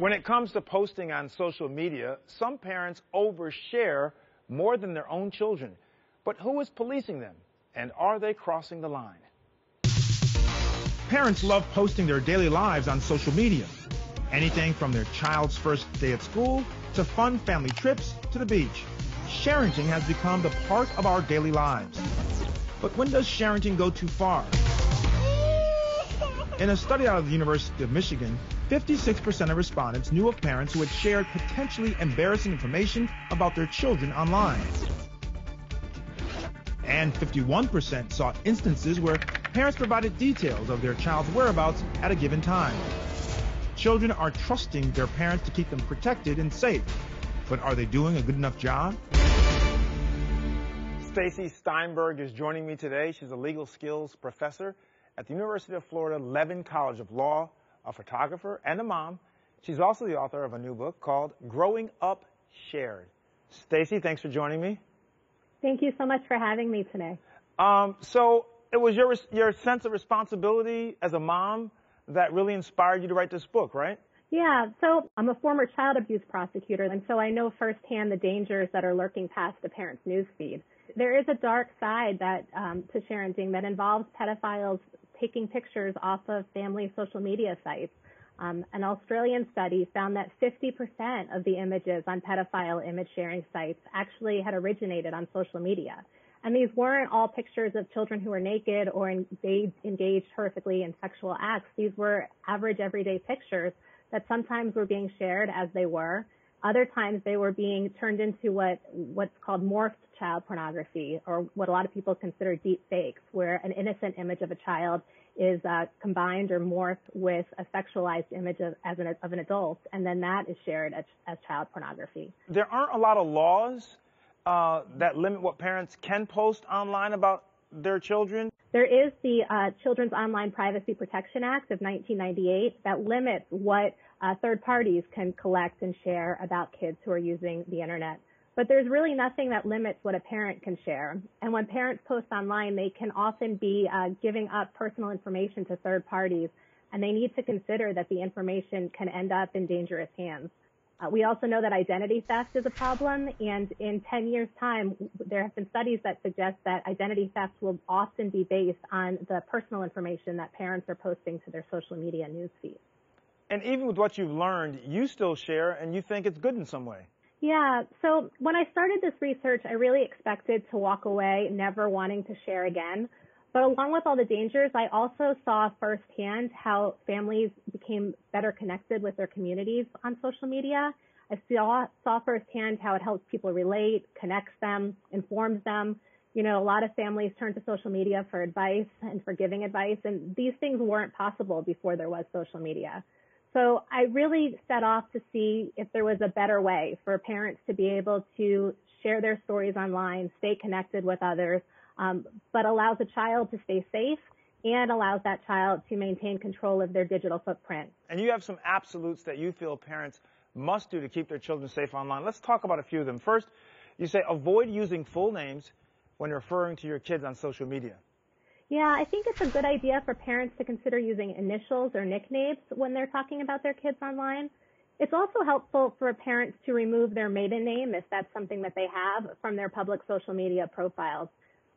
When it comes to posting on social media, some parents overshare more than their own children. But who is policing them? And are they crossing the line? Parents love posting their daily lives on social media. Anything from their child's first day at school to fun family trips to the beach. Sharing has become the part of our daily lives. But when does sharing go too far? In a study out of the University of Michigan, 56% of respondents knew of parents who had shared potentially embarrassing information about their children online. And 51% saw instances where parents provided details of their child's whereabouts at a given time. Children are trusting their parents to keep them protected and safe. But are they doing a good enough job? Stacy Steinberg is joining me today. She's a legal skills professor at the University of Florida Levin College of Law, a photographer, and a mom. She's also the author of a new book called Growing Up Shared. Stacy, thanks for joining me. Thank you so much for having me today. So it was your sense of responsibility as a mom that really inspired you to write this book, right? Yeah, so I'm a former child abuse prosecutor, and so I know firsthand the dangers that are lurking past a parent's newsfeed. There is a dark side that to sharing that involves pedophiles taking pictures off of family social media sites. An Australian study found that 50% of the images on pedophile image sharing sites actually had originated on social media. And these weren't all pictures of children who were naked or engaged horrifically in sexual acts. These were average everyday pictures that sometimes were being shared as they were. Other times they were being turned into what's called morphed child pornography, or what a lot of people consider deep fakes, where an innocent image of a child is combined or morphed with a sexualized image of an adult, and then that is shared as child pornography. There aren't a lot of laws that limit what parents can post online about their children. There is the Children's Online Privacy Protection Act of 1998 that limits what third parties can collect and share about kids who are using the internet. But there's really nothing that limits what a parent can share. And when parents post online, they can often be giving up personal information to third parties, and they need to consider that the information can end up in dangerous hands. We also know that identity theft is a problem, and in 10 years' time, there have been studies that suggest that identity theft will often be based on the personal information that parents are posting to their social media newsfeed. And even with what you've learned, you still share, and you think it's good in some way. Yeah, so when I started this research, I really expected to walk away never wanting to share again. But along with all the dangers, I also saw firsthand how families became better connected with their communities on social media. I saw firsthand how it helps people relate, connects them, informs them. You know, a lot of families turn to social media for advice and for giving advice, and these things weren't possible before there was social media. So I really set off to see if there was a better way for parents to be able to share their stories online, stay connected with others, but allows a child to stay safe and allows that child to maintain control of their digital footprint. And you have some absolutes that you feel parents must do to keep their children safe online. Let's talk about a few of them. First, you say avoid using full names when referring to your kids on social media. Yeah, I think it's a good idea for parents to consider using initials or nicknames when they're talking about their kids online. It's also helpful for parents to remove their maiden name, if that's something that they have, from their public social media profiles.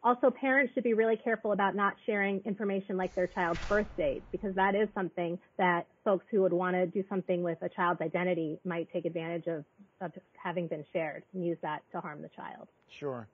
Also, parents should be really careful about not sharing information like their child's birth date, because that is something that folks who would want to do something with a child's identity might take advantage of having been shared and use that to harm the child. Sure.